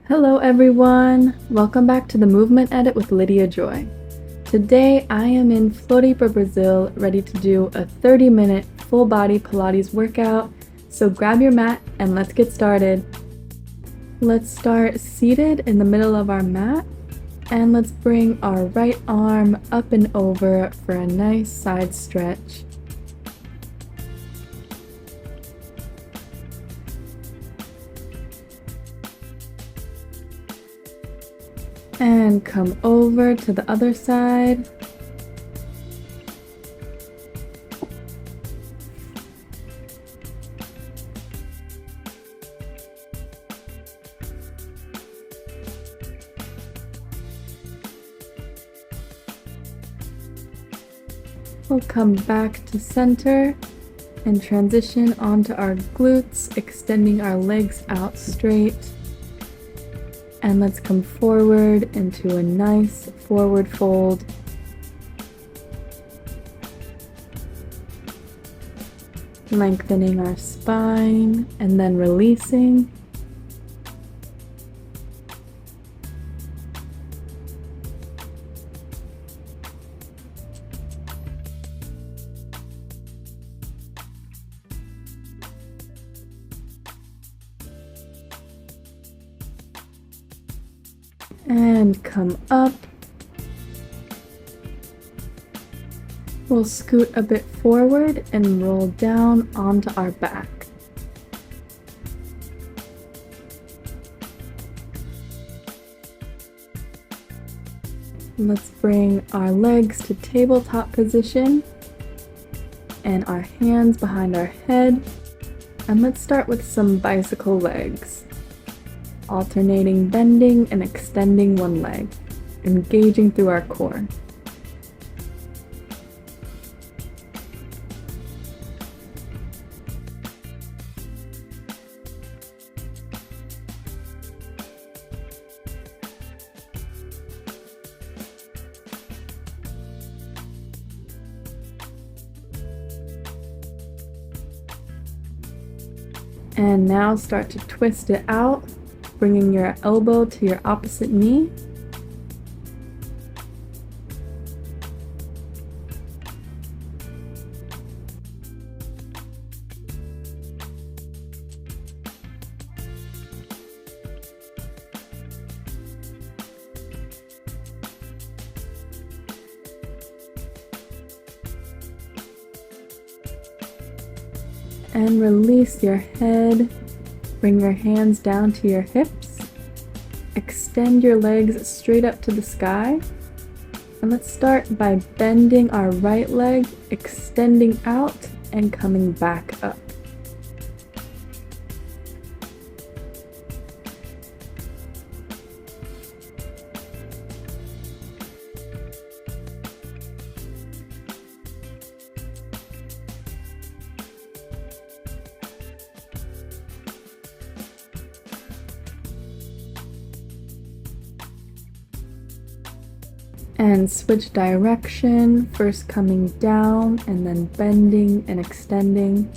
Hello everyone! Welcome back to the Movement Edit with Lydia Joy. Today I am in Floripa, Brazil, ready to do a 30-minute full body Pilates workout, so grab your mat and let's get started. Let's start seated in the middle of our mat, and let's bring our right arm up and over for a nice side stretch. And come over to the other side. We'll come back to center and transition onto our glutes, extending our legs out straight. And let's come forward into a nice forward fold. Lengthening our spine and then releasing. And come up. We'll scoot a bit forward and roll down onto our back. Let's bring our legs to tabletop position and our hands behind our head. And let's start with some bicycle legs. Alternating bending and extending one leg, engaging through our core. And now start to twist it out, bringing your elbow to your opposite knee. And release your head. Bring your hands down to your hips. Extend your legs straight up to the sky. And let's start by bending our right leg, extending out and coming back up. And switch direction, first coming down and then bending and extending.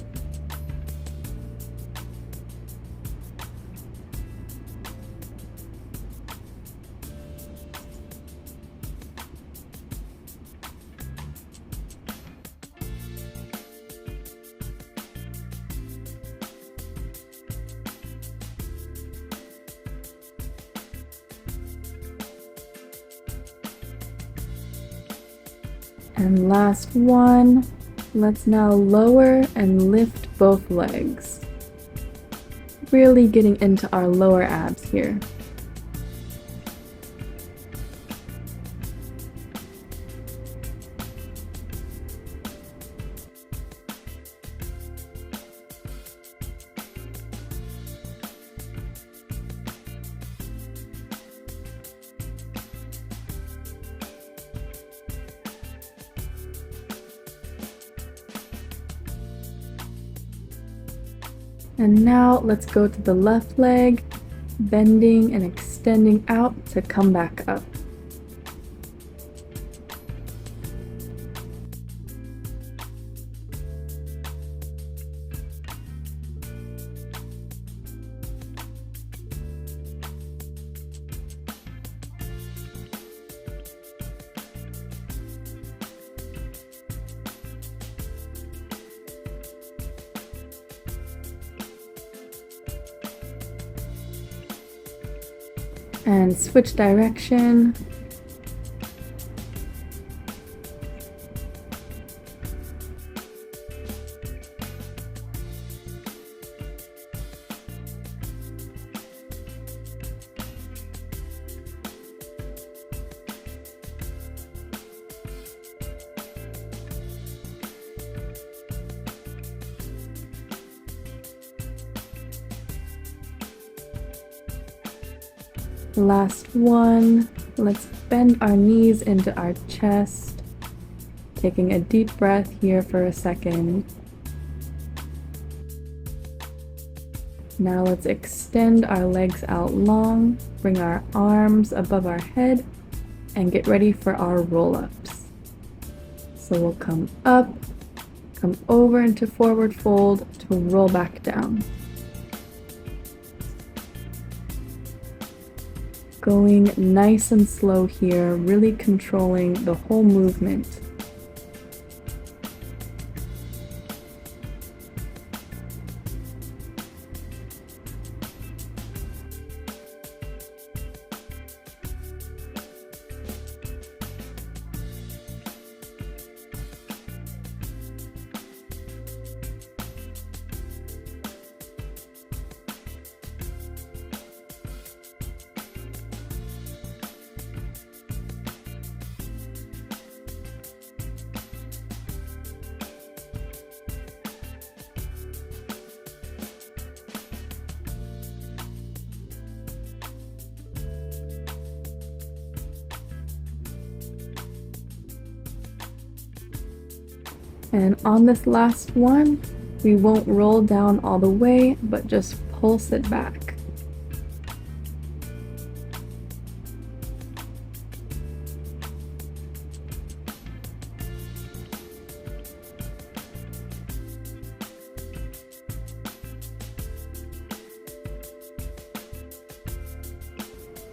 And last one, let's now lower and lift both legs. Really getting into our lower abs here. And now let's go to the left leg, bending and extending out to come back up. and switch direction. Last one. Let's bend our knees into our chest, taking a deep breath here for a second. Now let's extend our legs out long, bring our arms above our head, and get ready for our roll-ups. So we'll come up, come over into forward fold to roll back down. Going nice and slow here, really controlling the whole movement. And on this last one, we won't roll down all the way, but just pulse it back.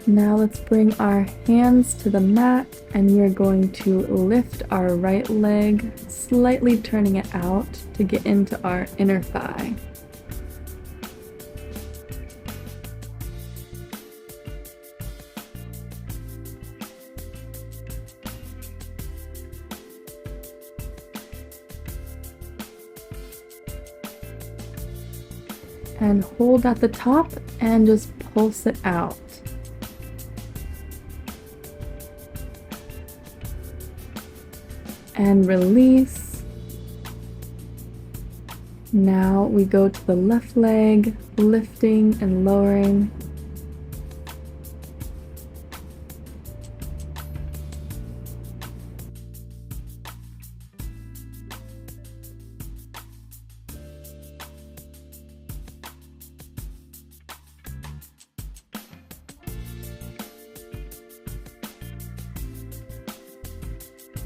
Now let's bring our hands to the mat and we are going to lift our right leg, slightly turning it out to get into our inner thigh. And hold at the top and just pulse it out. And release. Now we go to the left leg, lifting and lowering.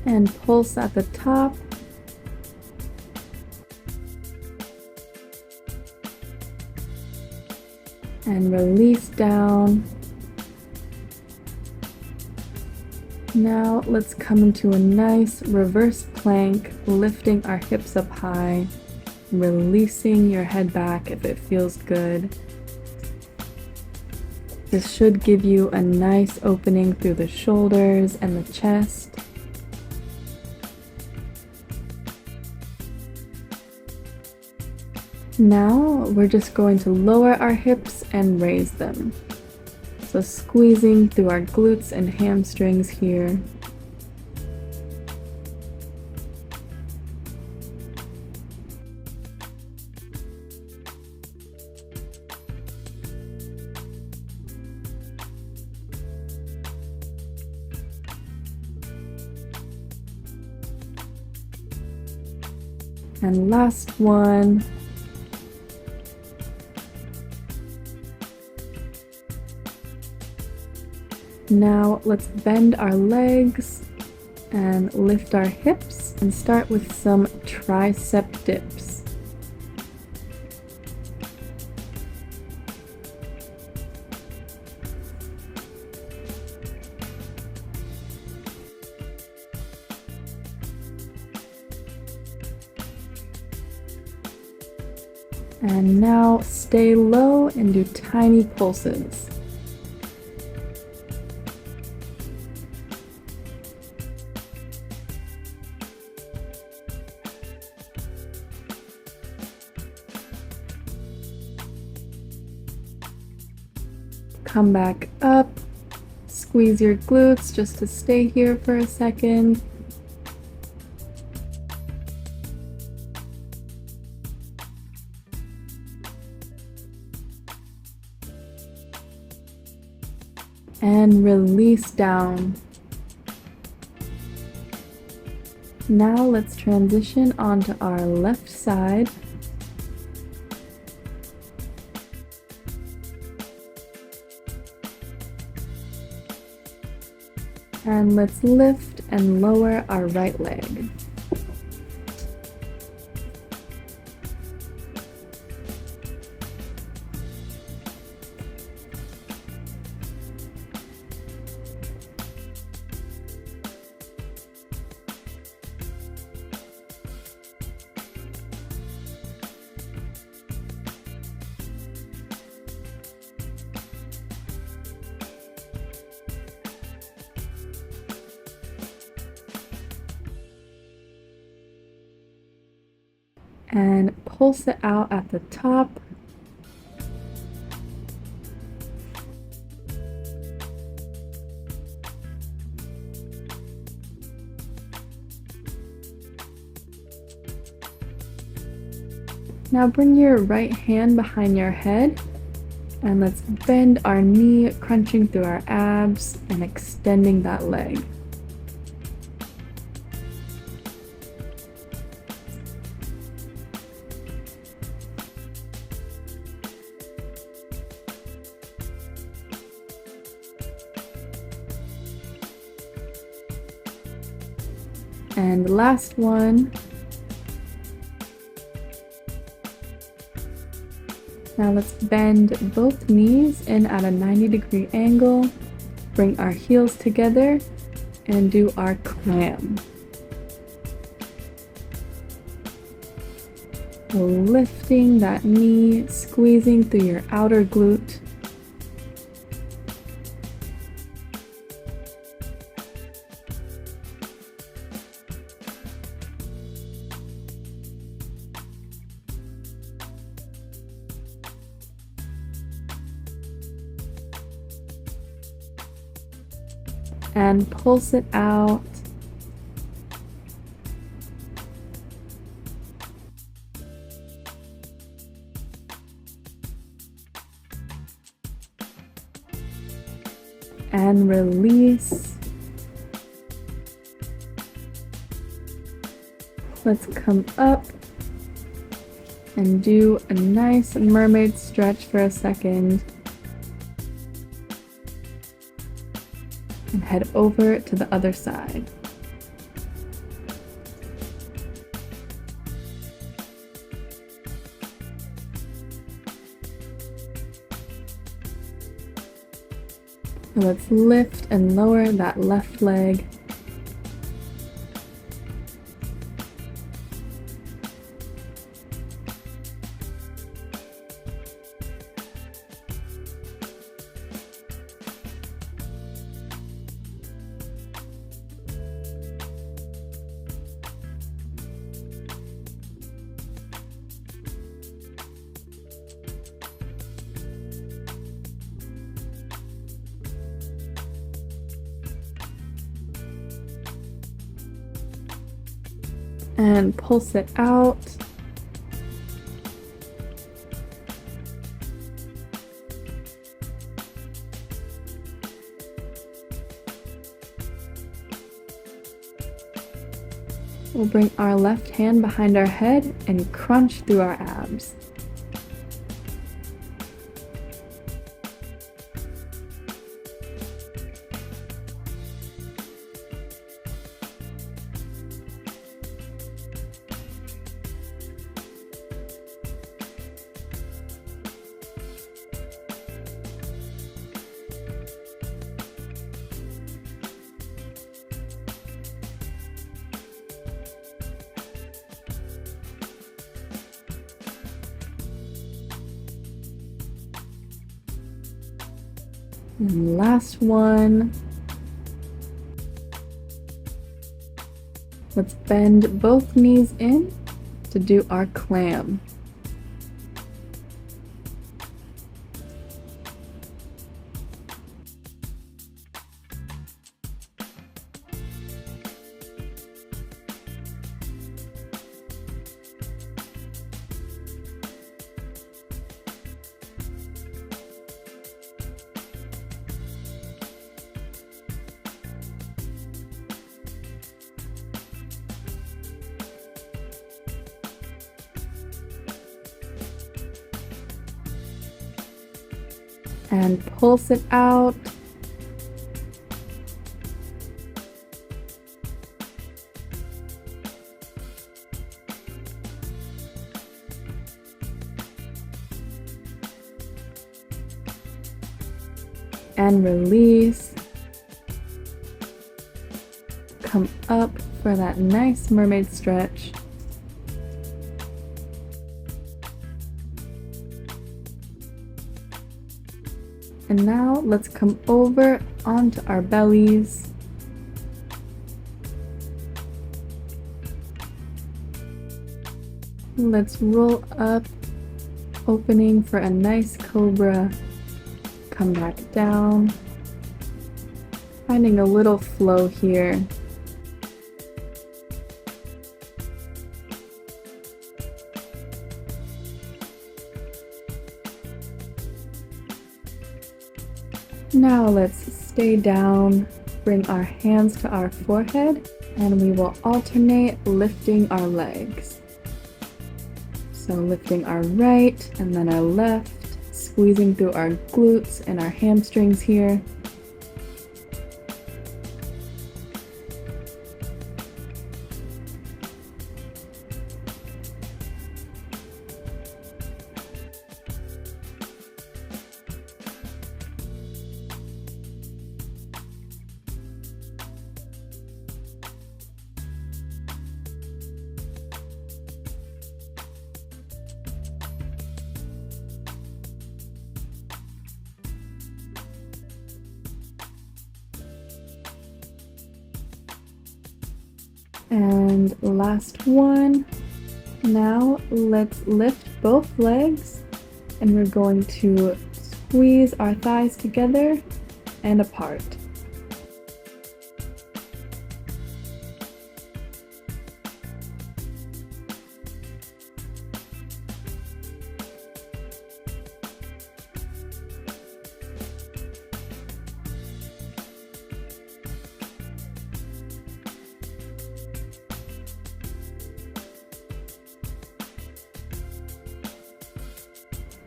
And pulse at the top. And release down. Now let's come into a nice reverse plank, lifting our hips up high, releasing your head back if it feels good. This should give you a nice opening through the shoulders and the chest. Now we're just going to lower our hips and raise them. So squeezing through our glutes and hamstrings here. And last one. Now let's bend our legs and lift our hips and start with some tricep dips. And now stay low and do tiny pulses. come back up, squeeze your glutes just to stay here for a second. And release down. Now let's transition onto our left side. And let's lift and lower our right leg. And pulse it out at the top. Now bring your right hand behind your head and let's bend our knee, crunching through our abs and extending that leg. And last one. Now let's bend both knees in at a 90-degree angle, bring our heels together, and do our clam. Lifting that knee, squeezing through your outer glute. And pulse it out. And release. Let's come up and do a nice mermaid stretch for a second. And head over to the other side. Now let's lift and lower that left leg. And pulse it out. We'll bring our left hand behind our head and crunch through our abs. And last one. Let's bend both knees in to do our clam. and pulse it out. And release. Come up for that nice mermaid stretch. And now let's come over onto our bellies. Let's roll up, opening for a nice cobra. Come back down, finding a little flow here. Now let's stay down, bring our hands to our forehead, and we will alternate lifting our legs. So lifting our right and then our left, squeezing through our glutes and our hamstrings here. And last one. Now let's lift both legs and we're going to squeeze our thighs together and apart.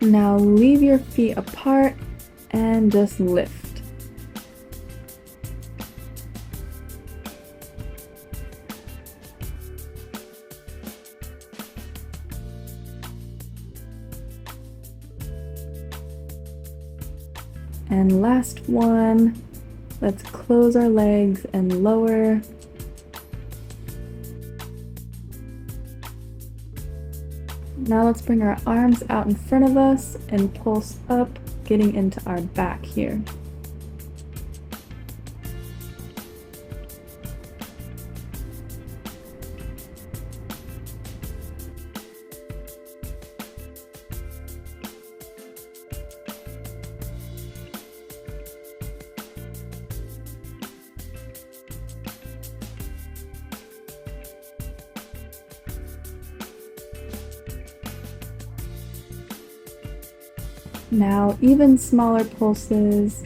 Now leave your feet apart and just lift. And last one, let's close our legs and lower. Now let's bring our arms out in front of us and pulse up, getting into our back here. Now even smaller pulses.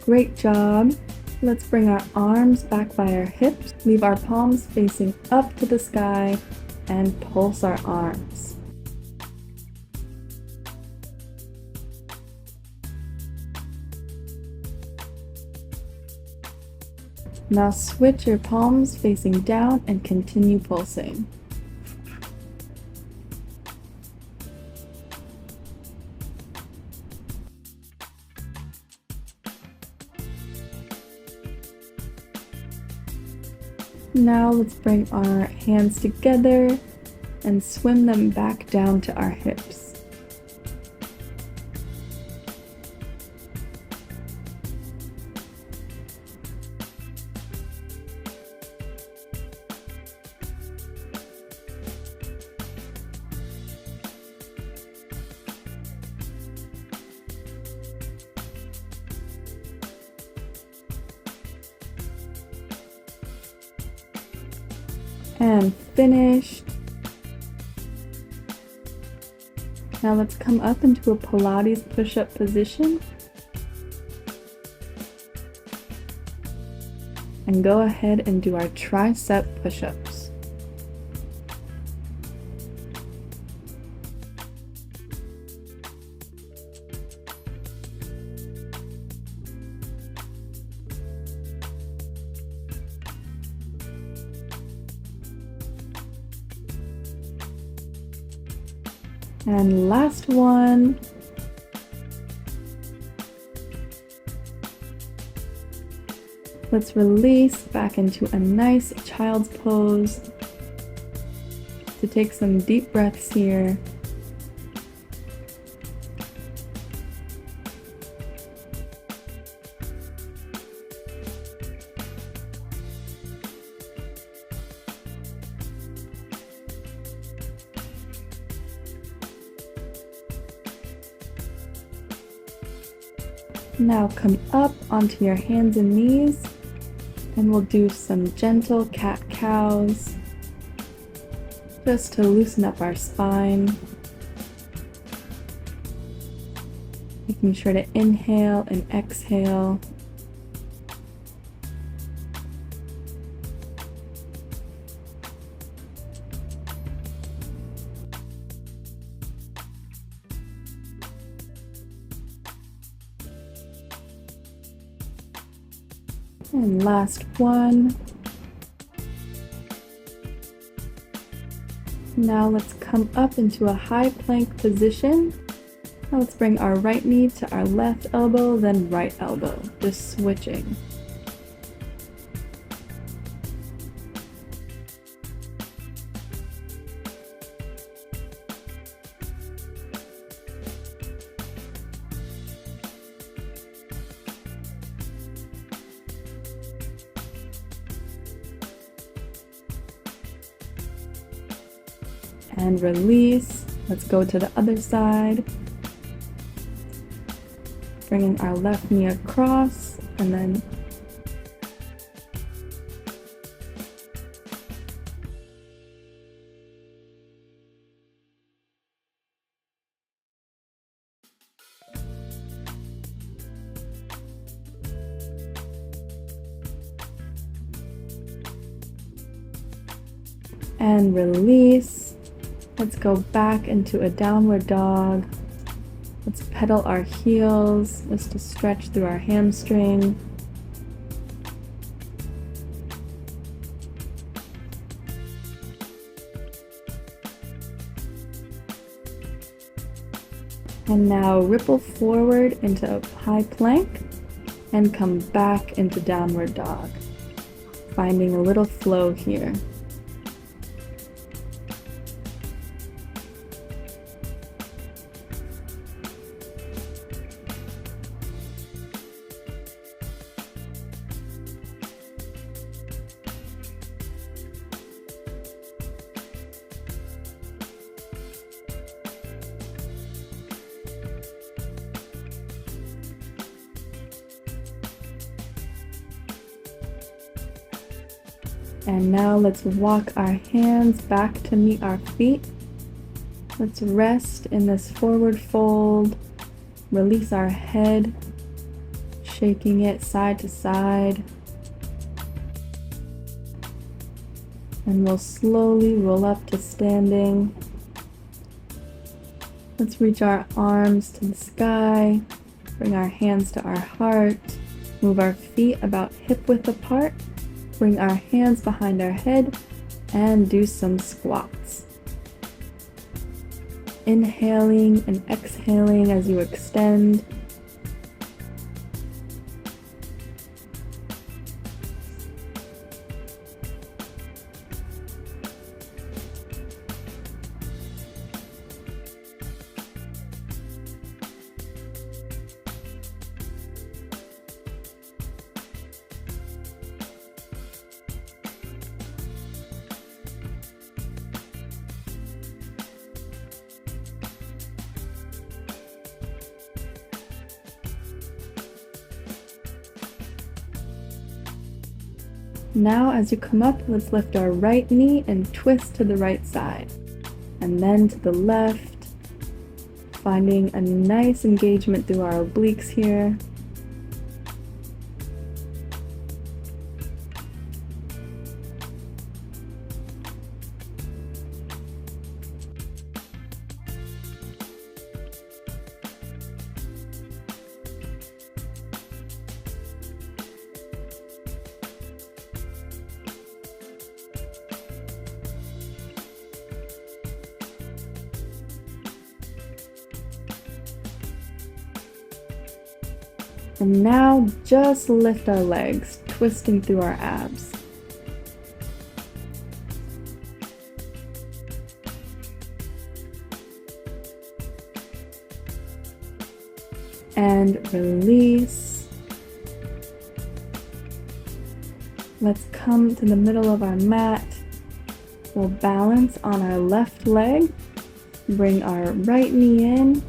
Great job. Let's bring our arms back by our hips, leave our palms facing up to the sky, and pulse our arms. Now switch your palms facing down and continue pulsing. Now let's bring our hands together and swim them back down to our hips. And finished. Now let's come up into a Pilates push-up position. and go ahead and do our tricep push-ups. And last one. Let's release back into a nice child's pose. To take some deep breaths here. Now come up onto your hands and knees, and we'll do some gentle cat-cows just to loosen up our spine. Making sure to inhale and exhale. And last one. Now let's come up into a high plank position. Now let's bring our right knee to our left elbow, then right elbow, just switching. And release. Let's go to the other side. Bringing our left knee across, and then and release. Let's go back into a downward dog. Let's pedal our heels just to stretch through our hamstring. And now ripple forward into a high plank and come back into downward dog. Finding a little flow here. And now let's walk our hands back to meet our feet. Let's rest in this forward fold. Release our head, shaking it side to side. And we'll slowly roll up to standing. Let's reach our arms to the sky. Bring our hands to our heart. Move our feet about hip width apart. Bring our hands behind our head and do some squats. Inhaling and exhaling as you extend. Now as you come up, let's lift our right knee and twist to the right side. And then to the left, finding a nice engagement through our obliques here. And now just lift our legs, twisting through our abs. And release. Let's come to the middle of our mat. We'll balance on our left leg, bring our right knee in,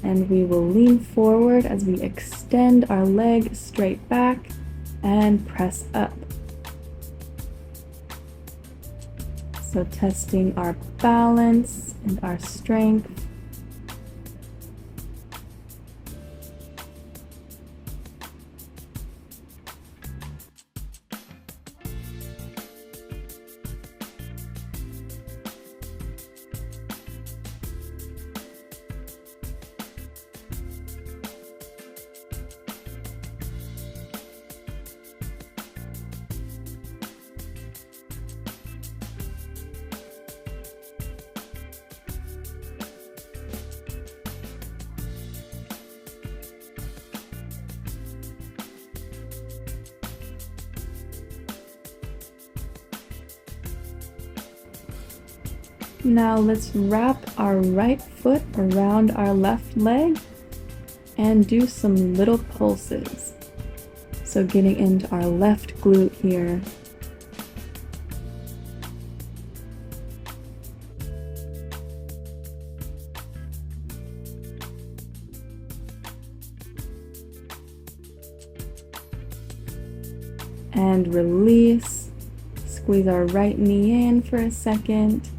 and we will lean forward as we extend our leg straight back and press up. So testing our balance and our strength. Now let's wrap our right foot around our left leg and do some little pulses. So getting into our left glute here. And release. Squeeze our right knee in for a second.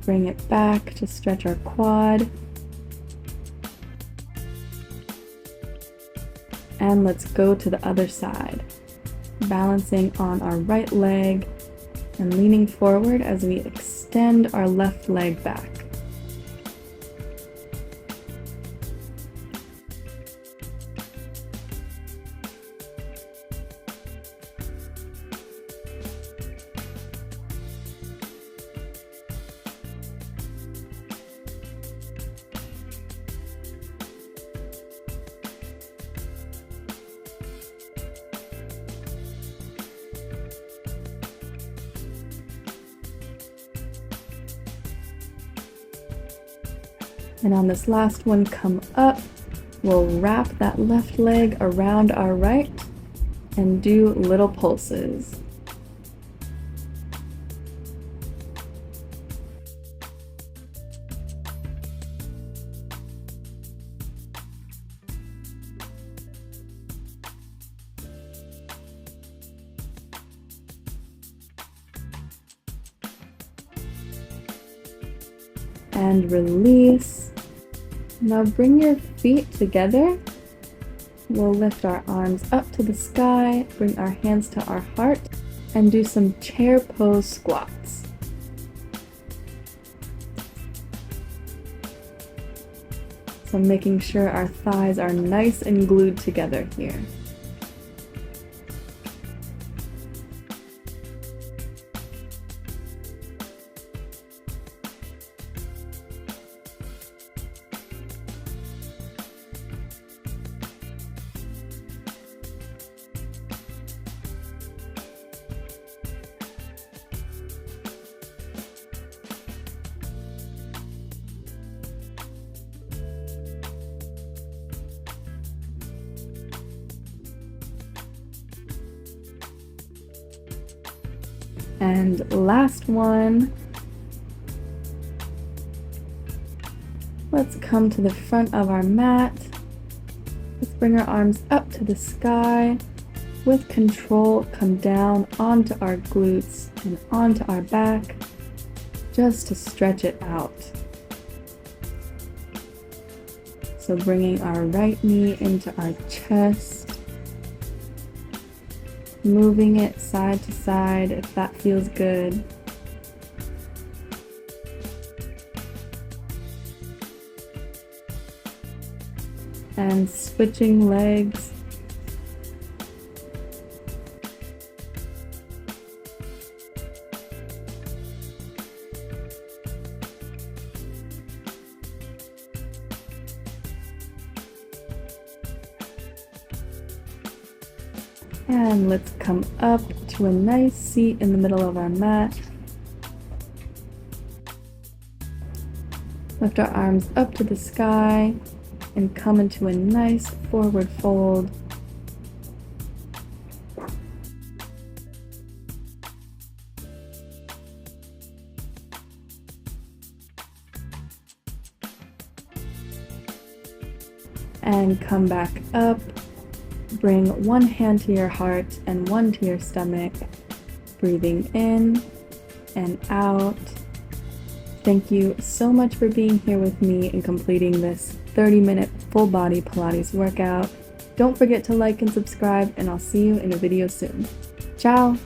Bring it back to stretch our quad. And let's go to the other side, balancing on our right leg and leaning forward as we extend our left leg back. And on this last one, come up. We'll wrap that left leg around our right and do little pulses. And release. Now bring your feet together. We'll lift our arms up to the sky, bring our hands to our heart, and do some chair pose squats. So making sure our thighs are nice and glued together here. And last one. Let's come to the front of our mat. Let's bring our arms up to the sky. With control, come down onto our glutes and onto our back, just to stretch it out. So bringing our right knee into our chest, moving it side to side if that feels good. And switching legs. And let's come up to a nice seat in the middle of our mat. Lift our arms up to the sky and come into a nice forward fold. And come back up. Bring one hand to your heart and one to your stomach. Breathing in and out. Thank you so much for being here with me and completing this 30-minute full body Pilates workout. Don't forget to like and subscribe, and I'll see you in a video soon. Ciao!